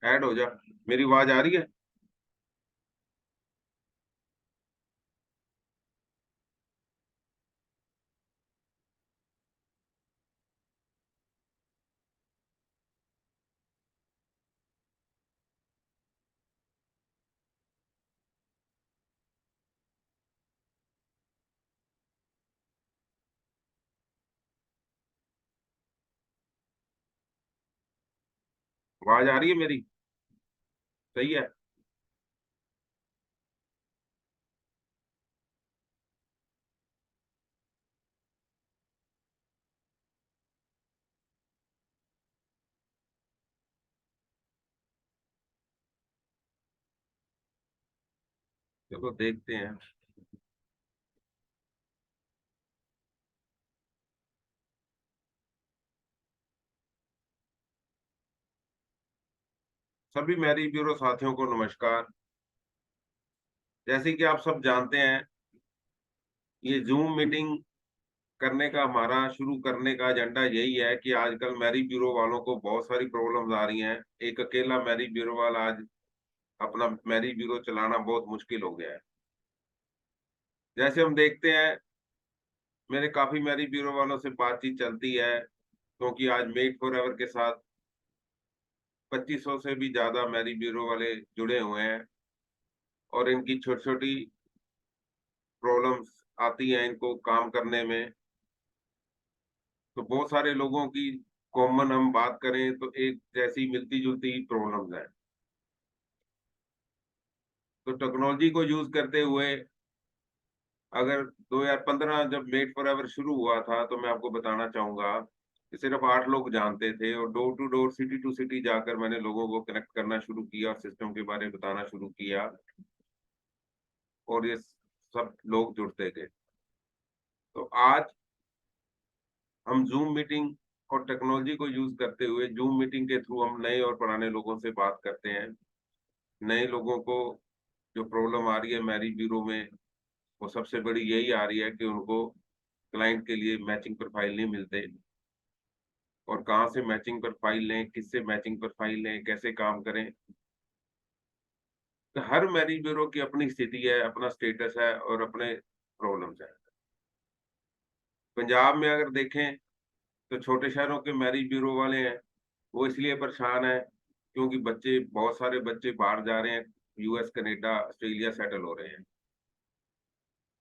Add हो जा। मेरी आवाज आ रही है? आवाज आ रही है मेरी? सही है। चलो देखते हैं। सभी मैरी ब्यूरो साथियों को नमस्कार। जैसे कि आप सब जानते हैं, ये जूम मीटिंग करने का हमारा शुरू करने का एजेंडा यही है कि आजकल मैरी ब्यूरो वालों को बहुत सारी प्रॉब्लम्स आ रही हैं। एक अकेला मैरी ब्यूरो वाला आज अपना मैरी ब्यूरो चलाना बहुत मुश्किल हो गया है। जैसे हम देखते हैं, मेरे काफी मैरी ब्यूरो वालों से बातचीत चलती है, क्योंकि आज मेड फॉर एवर के साथ 2500 से भी ज्यादा मैरी ब्यूरो वाले जुड़े हुए हैं। और इनकी छोटी छोटी प्रॉब्लम्स आती हैं इनको काम करने में। तो बहुत सारे लोगों की कॉमन हम बात करें तो एक जैसी मिलती-जुलती प्रॉब्लम्स हैं। तो टेक्नोलॉजी को यूज़ करते हुए, अगर 2015 जब मेड फॉर एवर शुरू हुआ था, तो मैं आपको बताना चाहूँगा कि सिर्फ़ 8 लोग जानते थे और door to door, city to city जाकर मैंने लोगों को कनेक्ट करना शुरू किया और सिस्टम के बारे में बताना शुरू किया, और ये सब लोग जुड़ते गए। तो आज हम ज़ूम मीटिंग और टेक्नोलॉजी को यूज़ करते हुए ज़ूम मीटिंग के थ्रू हम नए और पुराने लोगों से बात करते हैं। नए लोगों को जो प्रॉब्लम आ रही है मैरी ब्यूरो में, वो सबसे बड़ी यही आ रही है कि उनको क्लाइंट के लिए मैचिंग प्रोफाइल नहीं मिलते, और कहाँ से मैचिंग प्रोफाइल लें, किससे मैचिंग प्रोफाइल लें, कैसे काम करें। तो हर मैरी ब्यूरो की अपनी स्थिति है, अपना स्टेटस है और अपने प्रॉब्लम्स हैं। पंजाब में अगर देखें, तो छोटे शहरों के मैरिज ब्यूरो वाले हैं, वो इसलिए परेशान हैं क्योंकि बच्चे, बहुत सारे बच्चे बाहर जा रहे हैं, यूएस, कनाडा, ऑस्ट्रेलिया सेटल हो रहे हैं।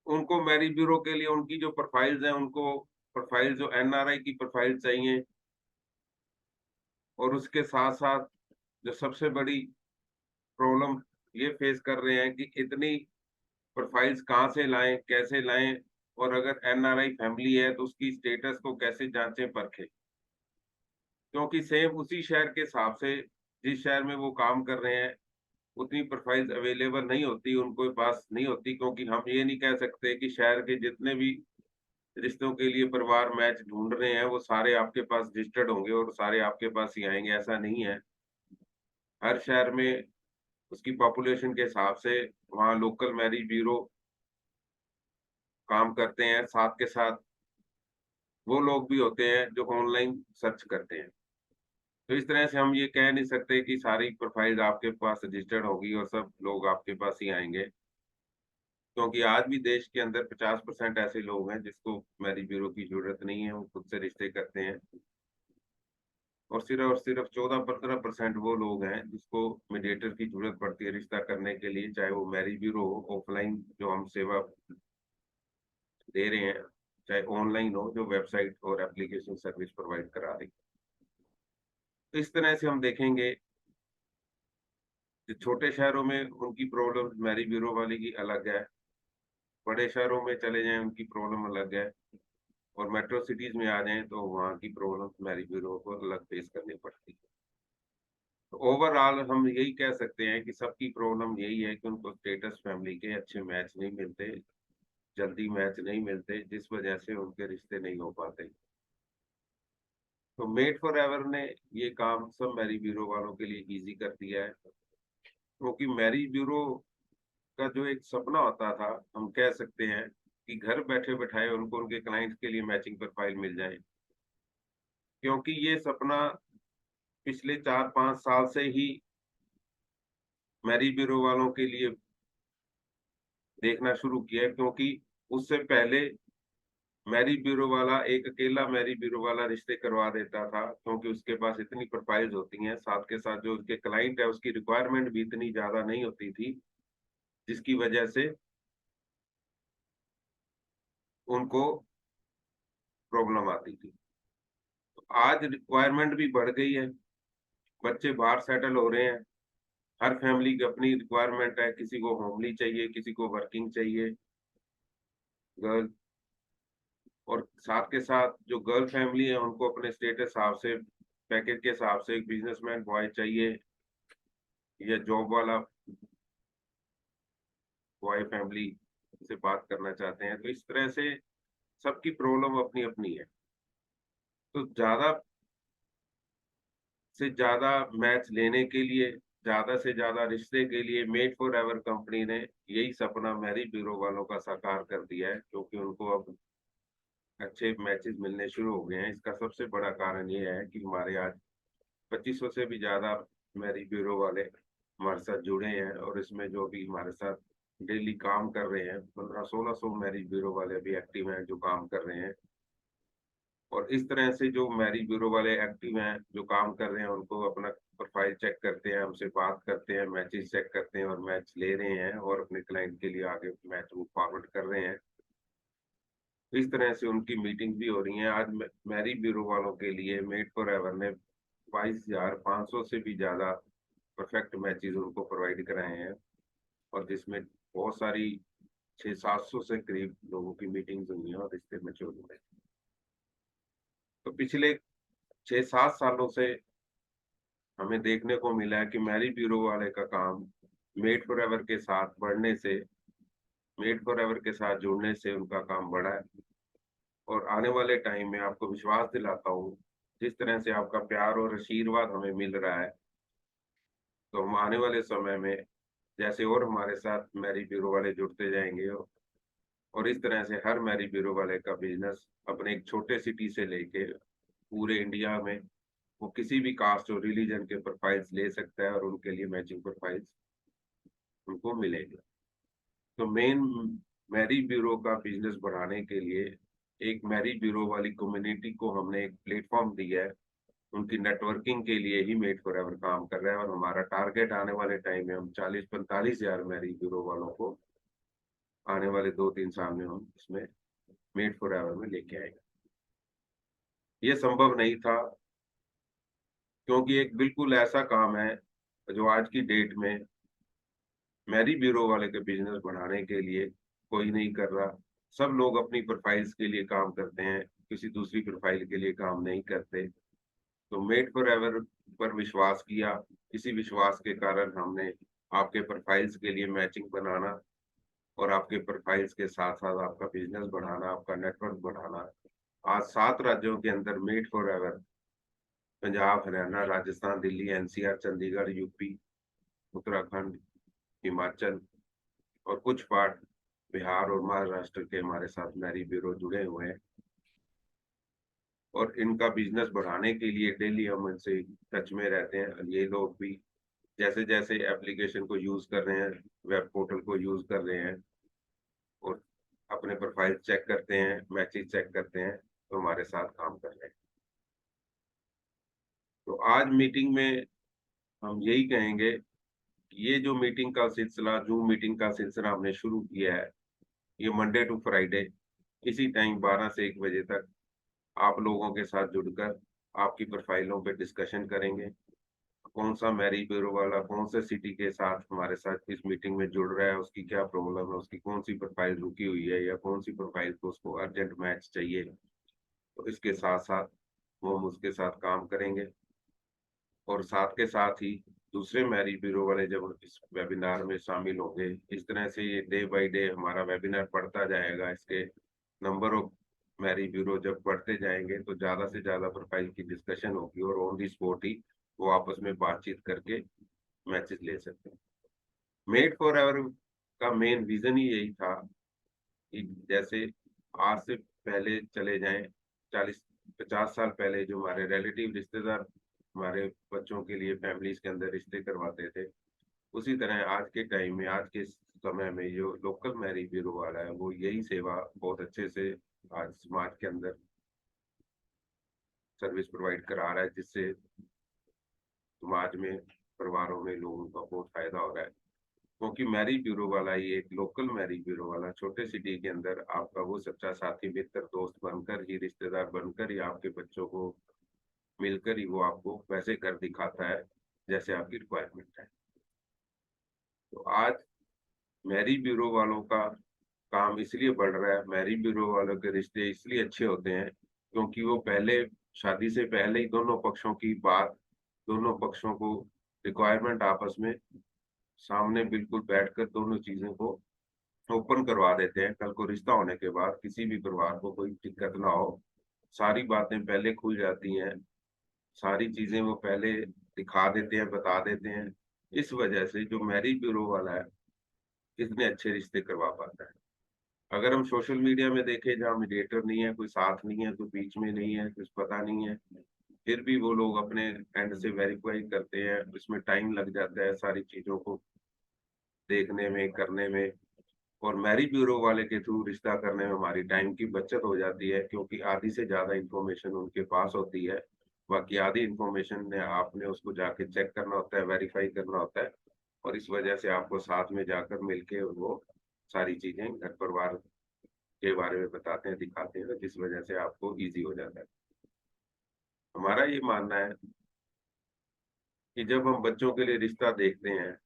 उनको मैरिज ब्यूरो के लिए उनकी जो प्रोफाइल्स हैं, उनको प्रोफाइल जो एनआरआई की प्रोफाइल चाहिए, और उसके साथ-साथ जो सबसे बड़ी प्रॉब्लम ये फेस कर रहे हैं कि इतनी प्रोफाइल्स कहाँ से लाएँ, कैसे लाएँ, और अगर एनआरआई फैमिली है तो उसकी स्टेटस को कैसे जाँचें परखें। क्योंकि सेम उसी शहर के हिसाब से, जिस शहर में वो काम कर रहे हैं, उतनी प्रोफाइल्स अवेलेबल नहीं होती, उनके पास नहीं होती, क्योंकि हम ये नहीं कह सकते कि शहर के जितने भी रिश्तों के लिए परिवार मैच ढूँढ रहे हैं, वो सारे आपके पास रजिस्टर्ड होंगे और सारे आपके पास ही आएँगे, ऐसा नहीं है। हर शहर में उसकी पॉपुलेशन के हिसाब से वहाँ लोकल मैरिज ब्यूरो काम करते हैं, साथ के साथ वो लोग भी होते हैं जो ऑनलाइन सर्च करते हैं। तो इस तरह से हम ये कह नहीं सकते कि सारी प्रोफाइल्स आपके पास रजिस्टर्ड होगी और सब लोग आपके पास ही आएँगे। क्योंकि आज भी देश के अंदर 50% ऐसे लोग हैं जिसको मैरिज ब्यूरो की ज़रूरत नहीं है, वो खुद से रिश्ते करते हैं। और सिर्फ 14-15% वो लोग हैं जिसको मीडिएटर की ज़रूरत पड़ती है रिश्ता करने के लिए, चाहे वो मैरिज ब्यूरो हो, ऑफ़लाइन जो हम सेवा दे रहे हैं, चाहे ऑनलाइन हो जो वेबसाइट और एप्लीकेशन सर्विस प्रोवाइड करा रही है। तो इस तरह से हम देखेंगे कि छोटे शहरों में उनकी प्रॉब्लम मैरिज ब्यूरो वाले की अलग है, बड़े शहरों में चले जाएँ उनकी प्रॉब्लम अलग है, और मेट्रो सिटीज़ में आ जाएँ तो वहाँ की प्रॉब्लम मैरिज ब्यूरो को अलग फेस करनी पड़ती है। तो ओवरऑल हम यही कह सकते हैं कि सबकी प्रॉब्लम यही है कि उनको स्टेटस फैमिली के अच्छे मैच नहीं मिलते, जल्दी मैच नहीं मिलते, जिस वजह से उनके रिश्ते नहीं हो पाते। तो मेड फॉर एवर ने ये काम सब मैरिज ब्यूरो वालों के लिए ईज़ी कर दिया है, क्योंकि मैरिज ब्यूरो का जो एक सपना होता था, हम कह सकते हैं कि घर बैठे-बैठाए उनको उनके क्लाइंट्स के लिए मैचिंग प्रोफाइल मिल जाए। क्योंकि ये सपना पिछले 4-5 साल से ही मैरिज ब्यूरो वालों के लिए देखना शुरू किया है, क्योंकि उससे पहले मैरिज ब्यूरो वाला एक अकेला मैरिज ब्यूरो वाला रिश्ते करवा देता था, क्योंकि उसके पास इतनी प्रोफाइल्स होती हैं, साथ के साथ जो उसके क्लाइंट है उसकी रिक्वायरमेंट भी इतनी ज़्यादा नहीं होती थी, जिसकी वजह से उनको प्रॉब्लम आती थी। तो आज रिक्वायरमेंट भी बढ़ गई है, बच्चे बाहर सेटल हो रहे हैं, हर फैमिली की अपनी रिक्वायरमेंट है, किसी को होमली चाहिए, किसी को वर्किंग चाहिए, गर्ल, और साथ के साथ जो गर्ल फैमिली है उनको अपने स्टेटस हिसाब से, पैकेज के हिसाब से एक बिजनेसमैन बॉय चाहिए या जॉब वाला बॉय फैमिली से बात करना चाहते हैं। तो इस तरह से सबकी प्रॉब्लम अपनी-अपनी है। तो ज़्यादा से ज़्यादा मैच लेने के लिए, ज़्यादा से ज़्यादा रिश्ते के लिए मेड फॉर एवर कंपनी ने यही सपना मैरिज ब्यूरो वालों का साकार कर दिया है, क्योंकि उनको अब अच्छे मैचेज़ मिलने शुरू हो गए हैं। इसका सबसे बड़ा कारण ये है कि हमारे आज 2500 से भी ज़्यादा मैरिज ब्यूरो वाले हमारे साथ जुड़े हैं, और इसमें जो भी हमारे साथ डेली काम कर रहे हैं, 1500-1600 मैरिज ब्यूरो वाले अभी एक्टिव हैं जो काम कर रहे हैं। और इस तरह से जो मैरिज ब्यूरो वाले एक्टिव हैं, जो काम कर रहे हैं, उनको अपना प्रोफाइल चेक करते हैं, हमसे बात करते हैं, मैचेज़ चेक करते हैं और मैच ले रहे हैं और अपने क्लाइंट के लिए आगे मैच वो फॉरवर्ड कर रहे हैं। तो इस तरह से उनकी मीटिंग भी हो रही हैं। आज मैरिज ब्यूरो वालों के लिए मेड फॉर एवर ने 22,500 से भी ज़्यादा परफेक्ट मैचेज़ उनको प्रोवाइड कराए हैं, और जिसमें बहुत सारी 600-700 से करीब लोगों की मीटिंग्स हुई हैं और रिश्ते मैच्योर हुए हैं। तो पिछले 6-7 सालों से हमें देखने को मिला है कि मैरिज ब्यूरो वाले का काम मेड फॉर एवर के साथ बढ़ने से, मेड फॉर एवर के साथ जुड़ने से उनका काम बढ़ा है। और आने वाले टाइम में आपको विश्वास दिलाता हूँ, जिस तरह से आपका प्यार और आशीर्वाद हमें मिल रहा है, तो हम आने वाले समय में जैसे और हमारे साथ मैरिज ब्यूरो वाले जुड़ते जाएँगे, और इस तरह से हर मैरिज ब्यूरो वाले का बिज़नेस अपने एक छोटे सिटी से लेके पूरे इंडिया में वो किसी भी कास्ट और रिलीजन के प्रोफाइल्स ले सकता है और उनके लिए मैचिंग प्रोफाइल्स उनको मिलेंगे। तो मेन मैरिज ब्यूरो का बिज़नेस बढ़ाने के लिए एक मैरिज ब्यूरो वाली कम्युनिटी को हमने एक प्लेटफ़ॉर्म दिया है। उनकी नेटवर्किंग के लिए ही मेड फॉर एवर काम कर रहा है, और हमारा टारगेट आने वाले टाइम में हम 40-45 हज़ार मैरिज ब्यूरो वालों को आने वाले 2-3 साल में हम इसमें मेड फॉर एवर में लेके आएँगे। ये संभव नहीं था, क्योंकि एक बिल्कुल ऐसा काम है जो आज की डेट में मैरिज ब्यूरो वाले के बिज़नेस बढ़ाने के लिए कोई नहीं कर रहा। सब लोग अपनी प्रोफाइल्स के लिए काम करते हैं, किसी दूसरी प्रोफाइल के लिए काम नहीं करते। तो मेड फॉर एवर पर विश्वास किया, इसी विश्वास के कारण हमने आपके प्रोफाइल्स के लिए मैचिंग बनाना और आपके प्रोफाइल्स के साथ-साथ आपका बिज़नेस बढ़ाना, आपका नेटवर्क बढ़ाना। आज 7 राज्यों के अंदर made for ever Punjab, Haryana, Rajasthan, Delhi, NCR, Chandigarh, UP, Uttarakhand, Himachal और कुछ पार्ट बिहार और महाराष्ट्र के हमारे साथ मैरिज ब्यूरो जुड़े हुए हैं, और इनका बिज़नेस बढ़ाने के लिए डेली हम इनसे टच में रहते हैं। ये लोग भी जैसे-जैसे एप्लीकेशन को यूज़ कर रहे हैं, वेब पोर्टल को यूज़ कर रहे हैं और अपने प्रोफाइल चेक करते हैं, मैचेज़ चेक करते हैं, तो हमारे साथ काम कर रहे हैं। तो आज मीटिंग में हम यही कहेंगे कि ये जो मीटिंग का सिलसिला, ज़ूम मीटिंग का सिलसिला हमने शुरू किया है, ये मंडे टू फ्राइडे इसी टाइम 12 से 1 बजे तक आप लोगों के साथ जुड़कर आपकी प्रोफाइलों पे डिस्कशन करेंगे। कौन-सा मैरिज ब्यूरो वाला कौन-से सिटी के साथ हमारे साथ इस मीटिंग में जुड़ रहा है, उसकी क्या प्रॉब्लम है, उसकी कौन-सी प्रोफाइल रुकी हुई है या कौन-सी प्रोफाइल को उसको अर्जेंट मैच चाहिए। तो इसके साथ-साथ वो हम उसके साथ काम करेंगे, और साथ के साथ ही दूसरे मैरिज ब्यूरो वाले जब इस वेबिनार में शामिल होंगे, इस तरह से ये डे बाय डे हमारा वेबिनार बढ़ता जाएगा। इसके नंबर ऑफ मैरिज ब्यूरो जब बढ़ते जाएँगे, तो ज़्यादा से ज़्यादा प्रोफाइल की डिस्कशन होगी और ऑन द स्पॉट ही वो आपस में बातचीत करके मैचेज़ ले सकते हैं। मेड फॉर एवर का मेन विज़न ही यही था कि जैसे आज से पहले चले जाएँ, 40-50 साल पहले जो हमारे रिलेटिव रिश्तेदार हमारे बच्चों के लिए फैमिलीज़ के अंदर रिश्ते करवाते थे, उसी तरह आज के टाइम में, आज के समय में जो लोकल मैरिज ब्यूरो वाला है, वो यही सेवा बहुत अच्छे से आज समाज के अंदर सर्विस प्रोवाइड करा रहा है, जिससे समाज में, परिवारों में लोगों का बहुत फायदा हो रहा है। क्योंकि मैरिज ब्यूरो वाला ही, एक लोकल मैरिज ब्यूरो वाला छोटे सिटी के अंदर आपका वो सच्चा साथी, मित्र, दोस्त बनकर ही, रिश्तेदार बनकर ही, आपके बच्चों को मिलकर ही वो आपको वैसे घर दिखाता है जैसे आपकी रिक्वायरमेंट है। तो आज मैरिज ब्यूरो वालों का काम इसलिए बढ़ रहा है, मैरिज ब्यूरो वालों के रिश्ते इसलिए अच्छे होते हैं क्योंकि वो पहले, शादी से पहले ही दोनों पक्षों की बात, दोनों पक्षों को रिक्वायरमेंट आपस में सामने बिल्कुल बैठकर दोनों चीजों को ओपन करवा देते हैं। कल को रिश्ता होने के बाद किसी भी परिवार को कोई दिक्कत ना हो, सारी बातें पहले खुल जाती हैं, सारी चीजें वो पहले दिखा देते हैं, बता देते हैं। इस वजह से जो मैरिज ब्यूरो वाला है इतने अच्छे रिश्ते करवा पाता है। अगर हम सोशल मीडिया में देखें, जहाँ मीडिएटर नहीं है, कोई साथ नहीं है, कोई बीच में नहीं है, कुछ पता नहीं है, फिर भी वो लोग अपने एंड से वेरीफाई करते हैं, उसमें टाइम लग जाता है सारी चीजों को देखने में, करने में। और मैरिज ब्यूरो वाले के थ्रू रिश्ता करने में हमारी टाइम की बचत हो जाती है, क्योंकि आधी से ज्यादा इंफॉर्मेशन उनके पास होती है। बाकी आधी इंफॉर्मेशन ने आपने उसको जाके चेक करना होता है, वेरीफाई करना होता है, और इस वजह से आपको साथ में जाकर मिलके वो सारी चीजें घर परिवार के बारे में बताते हैं, दिखाते हैं, जिस वजह से आपको इजी हो जाता है। हमारा ये मानना है कि जब हम बच्चों के लिए रिश्ता देखते हैं,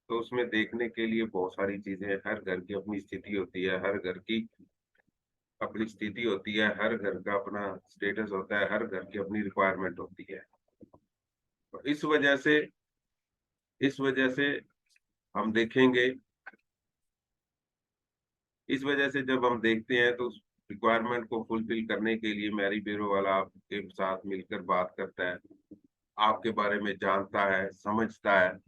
तो उसमें देखने के लिए बहुत सारी चीजें, हर घर की अपनी स्थिति होती है, हर घर की अपनी स्थिति होती है, हर घर का अपना स्टेटस होता है, हर घर की अपनी रिक्वायरमेंट होती है। तो इस वजह से हम देखेंगे, इस वजह से जब हम देखते हैं तो उस रिक्वायरमेंट को फुलफिल करने के लिए मैरिज ब्यूरो वाला आपके साथ मिलकर बात करता है, आपके बारे में जानता है, समझता है,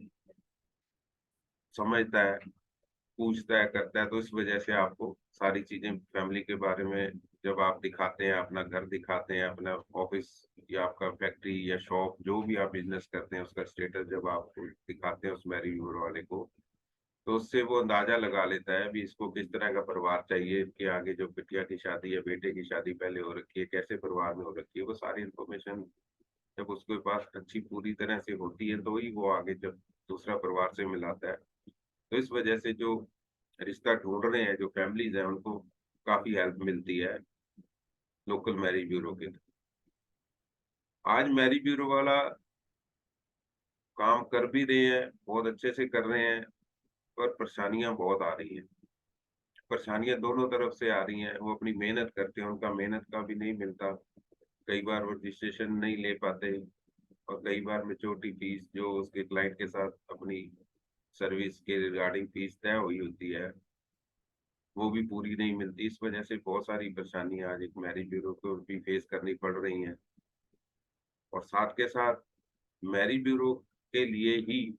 पूछता है, करता है। तो इस वजह से आपको सारी चीजें फैमिली के बारे में जब आप दिखाते हैं, अपना घर दिखाते हैं, अपना ऑफिस या आपका फैक्ट्री या शॉप, जो भी आप बिजनेस करते हैं, उसका स्टेटस जब आप दिखाते हैं उस मैरिज ब्यूरो वाले को, तो उससे वो अंदाजा लगा लेता है भी इसको किस तरह का परिवार चाहिए, इसके आगे जो बिटिया की शादी या बेटे की शादी पहले हो रखी है, कैसे परिवार में हो रखी है, वो सारी इंफॉर्मेशन जब उसके पास अच्छी पूरी तरह से होती है, तो ही वो आगे जब दूसरा परिवार से मिलाता है। तो इस वजह से जो रिश्ता ढूंढ रहे हैं, जो फैमिलीज हैं, उनको काफी हेल्प मिलती है लोकल मैरिज ब्यूरो के। आज मैरिज ब्यूरो वाला काम कर भी रहे हैं, बहुत अच्छे से कर रहे हैं, पर परेशानियां बहुत आ रही हैं। परेशानियां दोनों तरफ से आ रही हैं। वो अपनी मेहनत करते हैं, उनका मेहनत का भी नहीं मिलता। कई बार वो रजिस्ट्रेशन नहीं ले पाते, और कई बार मेच्योरिटी फीस जो उसके क्लाइंट के साथ अपनी सर्विस के रिगार्डिंग फीस तय हुई होती है, वो भी पूरी नहीं मिलती। इस वजह से बहुत सारी परेशानियां आज एक मैरिज ब्यूरो को भी फेस करनी पड़ रही हैं। और साथ के साथ मैरिज ब्यूरो के लिए ही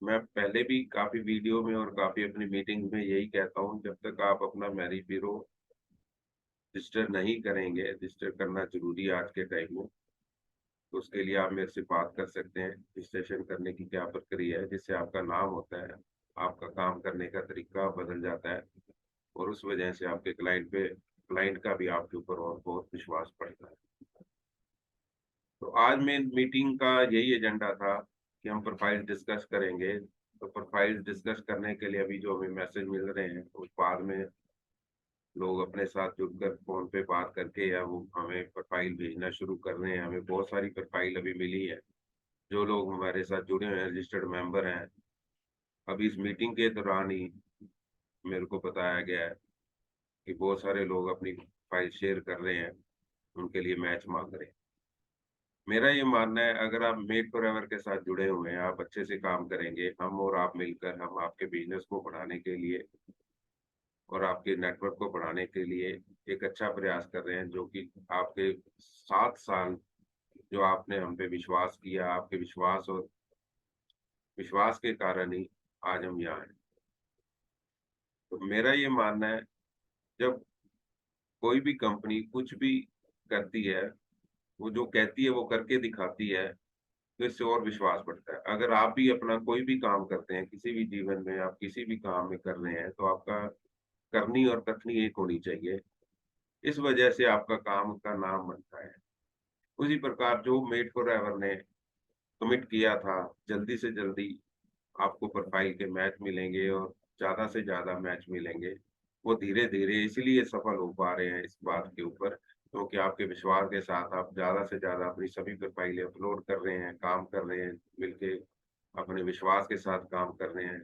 मैं पहले भी काफी वीडियो में और काफी अपनी मीटिंग में यही कहता हूँ, जब तक आप अपना मैरिज ब्यूरो रजिस्टर नहीं करेंगे, रजिस्टर करना जरूरी है आज के टाइम में, तो उसके लिए आप मेरे से बात कर सकते हैं। रजिस्ट्रेशन करने की क्या प्रक्रिया है, जिससे आपका नाम होता है, आपका काम करने का तरीका बदल जाता है, और उस वजह से आपके क्लाइंट का भी आपके ऊपर और बहुत विश्वास बढ़ता है। तो आज मेन मीटिंग का यही एजेंडा था कि हम प्रोफाइल डिस्कस करेंगे। तो प्रोफाइल डिस्कस करने के लिए अभी जो हमें मैसेज मिल रहे हैं, उस बाद में लोग अपने साथ जुड़कर फोन पे बात करके या वो हमें प्रोफाइल भेजना शुरू कर रहे हैं। हमें बहुत सारी प्रोफाइल अभी मिली है, जो लोग हमारे साथ जुड़े हुए हैं, रजिस्टर्ड मेंबर हैं। अभी इस मीटिंग के दौरान ही मेरे को बताया गया है कि बहुत सारे लोग अपनी फाइल शेयर कर रहे हैं, उनके लिए मैच मांग रहे हैं। मेरा ये मानना है, अगर आप मेड फॉर एवर के साथ जुड़े हुए हैं, आप अच्छे से काम करेंगे, हम और आप मिलकर हम आपके बिजनेस को बढ़ाने के लिए और आपके नेटवर्क को बढ़ाने के लिए एक अच्छा प्रयास कर रहे हैं, जो कि आपके 7 साल जो आपने हम पे विश्वास किया, आपके विश्वास और विश्वास के कारण ही आज हम यहाँ हैं। तो मेरा ये मानना है, जब कोई भी कंपनी कुछ भी करती है, वो जो कहती है वो करके दिखाती है। तो इससे और विश्वास बढ़ता है। अगर आप भी अपना कोई भी काम करते हैं, किसी भी जीवन में आप किसी भी काम में कर रहे हैं, तो आपका करनी और कथनी एक होनी चाहिए। इस वजह से आपका काम का नाम बनता है। उसी प्रकार जो मेड फॉर एवर ने कमिट किया था, जल्दी से जल्दी आपको प्रोफाइल के मैच मिलेंगे और ज़्यादा से ज़्यादा मैच मिलेंगे। वो धीरे-धीरे इसीलिए सफल हो पा रहे हैं इस बात के ऊपर, क्योंकि आपके विश्वास के साथ आप ज़्यादा से ज़्यादा अपनी सभी प्रोफाइलें अपलोड कर रहे हैं, काम कर रहे हैं, मिलके अपने विश्वास के साथ काम कर रहे हैं।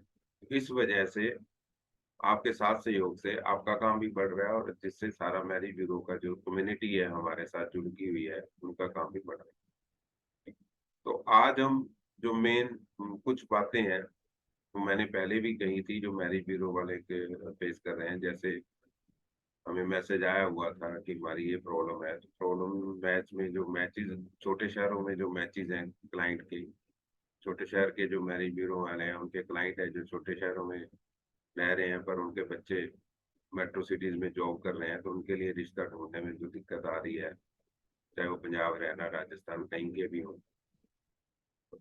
इस वजह से आपके साथ सहयोग से आपका काम भी बढ़ रहा है और जिससे सारा मैरिज ब्यूरो का जो कम्युनिटी है हमारे साथ जुड़ी हुई है, उनका काम भी बढ़ रहा है। तो आज हम जो मेन कुछ बातें हैं तो मैंने पहले भी कही थी जो मैरिज ब्यूरो वाले के फेस कर रहे हैं। जैसे हमें मैसेज आया हुआ था कि हमारी ये प्रॉब्लम है, तो प्रॉब्लम मैच में जो मैचेस छोटे शहरों में जो मैचेस हैं क्लाइंट के, छोटे शहर के जो मैरिज ब्यूरो वाले हैं उनके क्लाइंट है जो छोटे शहरों में रह रहे हैं पर उनके बच्चे मेट्रो सिटीज में जॉब कर रहे हैं, तो उनके लिए रिश्ता ढूंढने में जो दिक्कत आ रही है, चाहे वो पंजाब, हरियाणा, राजस्थान कहीं के भी हों,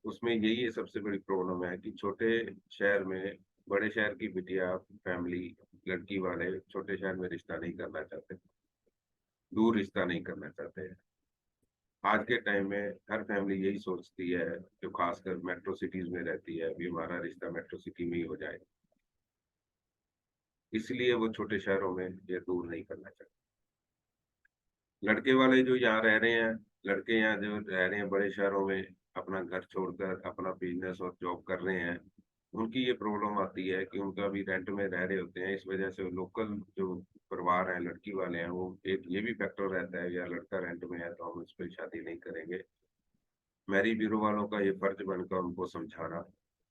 उसमें यही है सबसे बड़ी प्रॉब्लम है कि छोटे शहर में बड़े शहर की बिटिया फैमिली लड़की वाले छोटे शहर में रिश्ता नहीं करना चाहते, दूर रिश्ता नहीं करना चाहते हैं। आज के टाइम में हर फैमिली यही सोचती है जो खासकर मेट्रो सिटीज में रहती है, अभी हमारा रिश्ता मेट्रो सिटी में ही हो जाए, इसलिए वो छोटे शहरों में ये दूर नहीं करना चाहते। लड़के वाले जो यहाँ रह रहे हैं, लड़के यहाँ जो रह रहे हैं बड़े शहरों में अपना घर छोड़कर अपना बिजनेस और जॉब कर रहे हैं, उनकी ये प्रॉब्लम आती है कि उनका भी रेंट में रह रहे होते हैं। इस वजह से लोकल जो परिवार है लड़की वाले हैं, वो एक ये भी फैक्टर रहता है यार लड़का रेंट में है तो हम इस पर शादी नहीं करेंगे। मैरिज ब्यूरो वालों का ये फर्ज बनकर उनको समझाना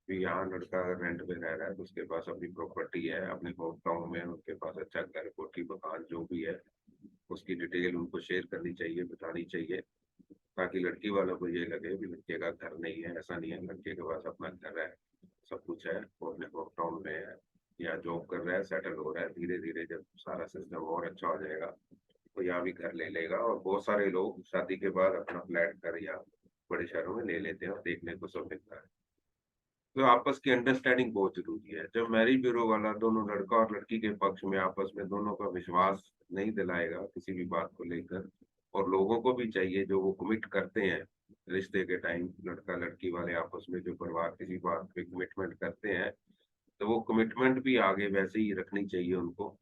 कि यहाँ लड़का अगर रेंट में रह रहा है तो उसके पास अपनी प्रॉपर्टी है, अपने होम टाउन में उनके पास अच्छा घर, कोठी, मकान जो भी है उसकी डिटेल उनको शेयर करनी चाहिए, बतानी चाहिए, ताकि लड़की वालों को ये लगे कि लड़के का घर नहीं है। ऐसा नहीं है, लड़के के पास अपना घर है, सब कुछ है, वो अपने होम टाउन में है या जॉब कर रहा है, सेटल हो रहा है। धीरे धीरे जब सारा सिस्टम और अच्छा हो जाएगा तो यहाँ भी घर ले लेगा। और बहुत सारे लोग शादी के बाद अपना फ्लैट घर या बड़े शहरों में ले लेते हैं और देखने को सब मिलता है। तो आपस की अंडरस्टैंडिंग बहुत जरूरी है। जब मैरिज ब्यूरो वाला दोनों लड़का और लड़की के पक्ष में आपस में दोनों का विश्वास नहीं दिलाएगा किसी भी बात को लेकर, और लोगों को भी चाहिए जो वो कमिट करते हैं रिश्ते के टाइम, लड़का लड़की वाले आपस में जो परिवार किसी बात पे कमिटमेंट करते हैं, तो वो कमिटमेंट भी आगे वैसे ही रखनी चाहिए उनको।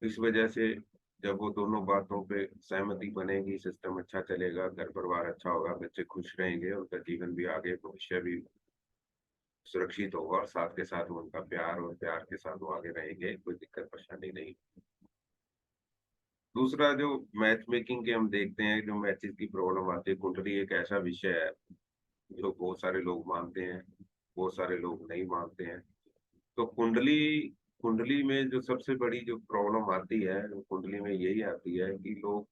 इस वजह से जब वो दोनों बातों पे सहमति बनेगी, सिस्टम अच्छा चलेगा, घर परिवार अच्छा होगा, बच्चे खुश रहेंगे, उनका जीवन भी आगे भविष्य भी सुरक्षित होगा और साथ के साथ उनका प्यार और प्यार के साथ वो आगे रहेंगे, कोई दिक्कत परेशानी नहीं। दूसरा जो मैच मेकिंग के हम देखते हैं, जो मैचेस की प्रॉब्लम आती है, कुंडली एक ऐसा विषय है जो बहुत सारे लोग मानते हैं, बहुत सारे लोग नहीं मानते हैं। तो कुंडली कुंडली में जो सबसे बड़ी जो प्रॉब्लम आती है वो कुंडली में यही आती है कि लोग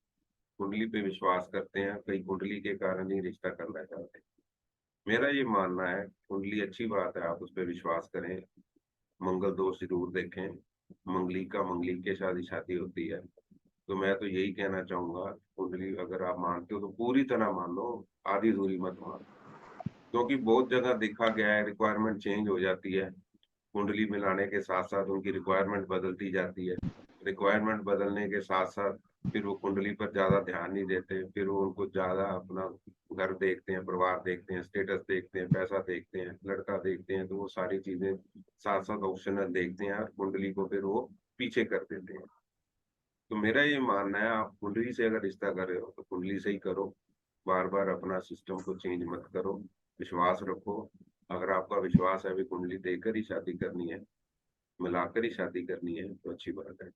कुंडली पे विश्वास करते हैं, कई कुंडली के कारण ही रिश्ता करना चाहते हैं। मेरा ये मानना है कुंडली अच्छी बात है, आप उस पर विश्वास करें, मंगल दोष जरूर देखें, मंगलिका मंगली के शादी शादी होती है। तो मैं तो यही कहना चाहूंगा, कुंडली अगर आप मानते हो तो पूरी तरह मान लो, आधी अधूरी मत मानो। क्योंकि बहुत जगह देखा गया है रिक्वायरमेंट चेंज हो जाती है, कुंडली मिलाने के साथ साथ उनकी रिक्वायरमेंट बदलती जाती है। रिक्वायरमेंट बदलने के साथ साथ फिर वो कुंडली पर ज्यादा ध्यान नहीं देते, फिर वो उनको ज्यादा अपना घर देखते हैं, परिवार देखते हैं, स्टेटस देखते हैं, पैसा देखते हैं, लड़का देखते हैं, तो वो सारी चीजें साथ साथ ऑप्शनल देखते हैं और कुंडली को फिर वो पीछे कर देते हैं। तो मेरा ये मानना है आप कुंडली से अगर रिश्ता कर रहे हो तो कुंडली से ही करो, बार बार अपना सिस्टम को चेंज मत करो, विश्वास रखो। अगर आपका विश्वास है भी कुंडली देकर ही शादी करनी है, मिलाकर ही शादी करनी है, तो अच्छी बात है।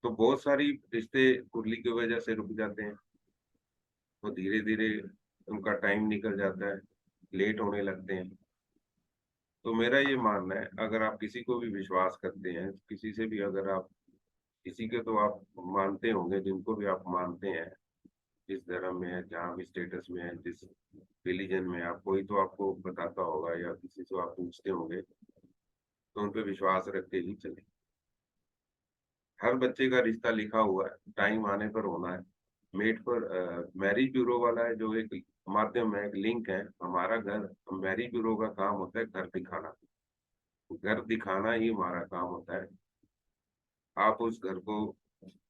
तो बहुत सारी रिश्ते कुंडली की वजह से रुक जाते हैं, तो धीरे धीरे उनका टाइम निकल जाता है, लेट होने लगते हैं। तो मेरा ये मानना है अगर आप किसी को भी विश्वास करते हैं, किसी से भी अगर आप किसी के तो आप मानते होंगे, जिनको भी आप मानते हैं, जिस धर्म में है, जहाँ भी स्टेटस में है, जिस रिलीजन में है, आप कोई तो आपको बताता होगा या किसी से आप पूछते होंगे, तो उन पे विश्वास रख के ही चले। हर बच्चे का रिश्ता लिखा हुआ है, टाइम आने पर होना है। मेड फॉर मैरिज ब्यूरो वाला है जो एक माध्यम है, एक लिंक है। हमारा घर, मैरिज ब्यूरो का काम होता है घर दिखाना। घर दिखाना ही हमारा काम होता है। आप उस घर को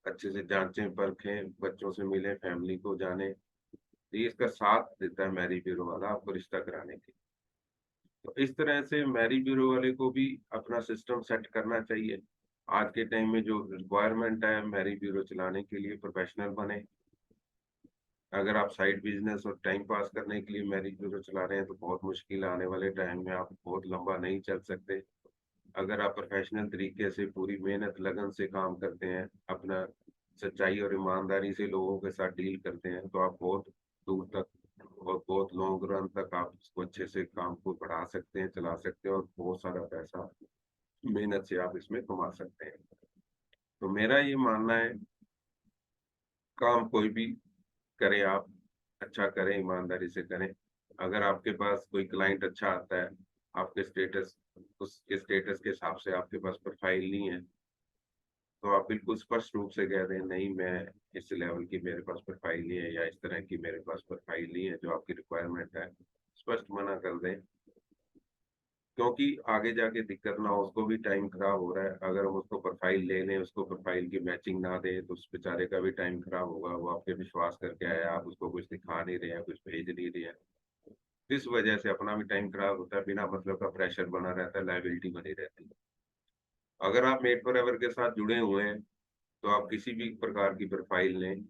अच्छे से जांचें परखें, बच्चों से मिलें, फैमिली को जाने। ये इसका साथ देता है मैरिज ब्यूरो वाला आपको रिश्ता कराने के। तो इस तरह से मैरिज ब्यूरो वाले को भी अपना सिस्टम सेट करना चाहिए। आज के टाइम में जो रिक्वायरमेंट है मैरिज ब्यूरो चलाने के लिए, प्रोफेशनल बने। अगर आप साइड बिजनेस और टाइम पास करने के लिए मैरिज ब्यूरो चला रहे हैं तो बहुत मुश्किल है। आने वाले टाइम में आप बहुत लंबा नहीं चल सकते। अगर आप प्रोफेशनल तरीके से पूरी मेहनत लगन से काम करते हैं, अपना सच्चाई और ईमानदारी से लोगों के साथ डील करते हैं, तो आप बहुत दूर तक और बहुत लॉन्ग रन तक आप इसको अच्छे से काम को बढ़ा सकते हैं, चला सकते हैं, और बहुत सारा पैसा मेहनत से आप इसमें कमा सकते हैं। तो मेरा ये मानना है, काम कोई भी करें आप, अच्छा करें, ईमानदारी से करें। अगर आपके पास कोई क्लाइंट अच्छा आता है, आपके स्टेटस, उसके स्टेटस के हिसाब से आपके पास प्रोफाइल नहीं है, तो आप बिल्कुल स्पष्ट रूप से कह दें, नहीं मैं इस लेवल की मेरे पास प्रोफाइल नहीं है, या इस तरह की मेरे पास प्रोफाइल नहीं है जो आपकी रिक्वायरमेंट है। स्पष्ट मना कर दें, क्योंकि आगे जाके दिक्कत ना हो। उसको भी टाइम खराब हो रहा है। अगर हम उसको प्रोफाइल ले लें, उसको प्रोफाइल की मैचिंग ना दें, तो उस बेचारे का भी टाइम खराब होगा। वो आपके विश्वास करके आया, आप उसको कुछ दिखा नहीं रहे हैं, कुछ भेज नहीं रहे हैं। इस वजह से अपना भी टाइम खराब होता है, बिना मतलब का प्रेशर बना रहता है, लायबिलिटी बनी रहती है। अगर आप मेड फॉर एवर के साथ जुड़े हुए हैं, तो आप किसी भी प्रकार की प्रोफाइल लें,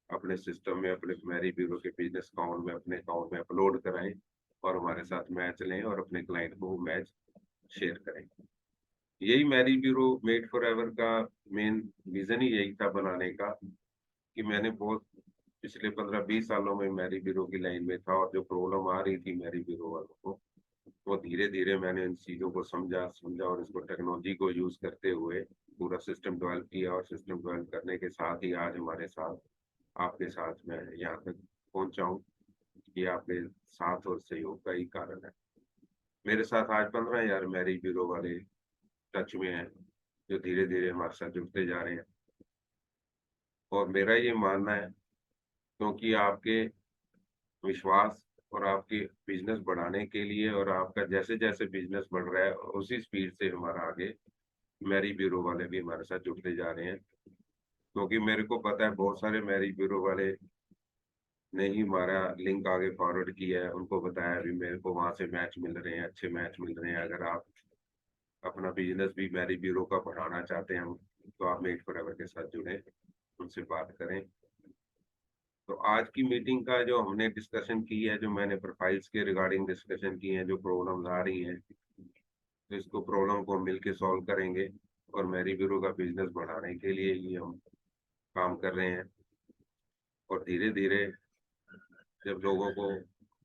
अपने सिस्टम में, अपने मैरिज ब्यूरो के बिजनेस अकाउंट में, अपने अकाउंट में अपलोड कराएं, और हमारे साथ मैच लें, और अपने क्लाइंट को वो मैच शेयर करें। यही marriage bureau made for ever का मेन विजन ही यही था बनाने का, कि मैंने बहुत पिछले 15-20 सालों में मैरिज ब्यूरो की लाइन में था, और जो प्रॉब्लम आ रही थी मैरिज ब्यूरो वालों को, वो धीरे धीरे मैंने इन चीजों को समझा समझा और इसको टेक्नोलॉजी को यूज करते हुए पूरा सिस्टम डेवलप किया। और सिस्टम डेवलप करने के साथ ही आज हमारे साथ, आपके साथ मैं यहाँ तक पहुंचा हूँ। ये आपके साथ और सहयोग का ही कारण है। मेरे साथ आज 15,000 मैरिज ब्यूरो वाले टच में हैं, जो धीरे धीरे हमारे साथ जुड़ते जा रहे हैं। और मेरा ये मानना है, क्योंकि आपके विश्वास और आपके बिजनेस बढ़ाने के लिए, और आपका जैसे जैसे बिजनेस बढ़ रहा है उसी स्पीड से हमारा आगे मैरिज ब्यूरो वाले भी हमारे साथ जुड़ते जा रहे हैं। क्योंकि मेरे को पता है बहुत सारे मैरिज ब्यूरो वाले ने ही हमारा लिंक आगे फॉरवर्ड किया है, उनको बताया भी मेरे को वहां से मैच मिल रहे हैं, अच्छे मैच मिल रहे हैं। अगर आप अपना बिजनेस भी मैरिज ब्यूरो का बढ़ाना चाहते हैं, तो आप मेड फॉर एवर के साथ जुड़े, उनसे बात करें। तो आज की मीटिंग का जो हमने डिस्कशन की है, जो मैंने प्रोफाइल्स के रिगार्डिंग डिस्कशन की है, जो प्रॉब्लम्स आ रही हैं, तो इसको प्रॉब्लम को हम मिलके सॉल्व करेंगे। और मैरिज ब्यूरो का बिजनेस बढ़ाने के लिए ही हम काम कर रहे हैं। और धीरे धीरे जब लोगों को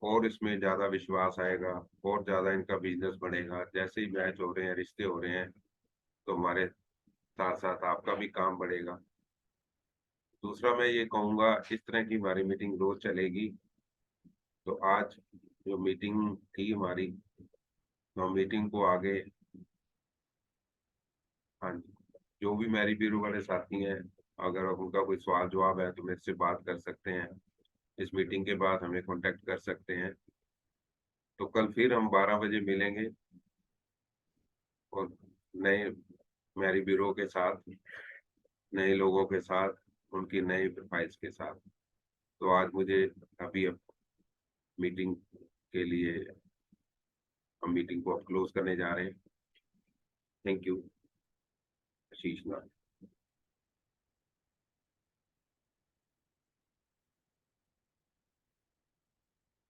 और इसमें ज्यादा विश्वास आएगा, और ज्यादा इनका बिजनेस बढ़ेगा, जैसे ही मैच हो रहे हैं, रिश्ते हो रहे हैं, तो हमारे साथ साथ आपका भी काम बढ़ेगा। दूसरा मैं ये कहूंगा, इस तरह की हमारी मीटिंग रोज चलेगी। तो आज जो मीटिंग थी हमारी, तो हम मीटिंग को आगे, हाँ जी, जो भी मैरिज ब्यूरो वाले साथी हैं, अगर उनका कोई सवाल जवाब है तो मेरे से बात कर सकते हैं। इस मीटिंग के बाद हमें कांटेक्ट कर सकते हैं। तो कल फिर हम 12 बजे मिलेंगे, और नए मैरिज ब्यूरो के साथ, नए लोगों के साथ, उनकी नई प्रोफाइल्स के साथ। तो आज मुझे अभी अब मीटिंग के लिए, हम मीटिंग को अब क्लोज करने जा रहे हैं। Thank you, Ashish Nath.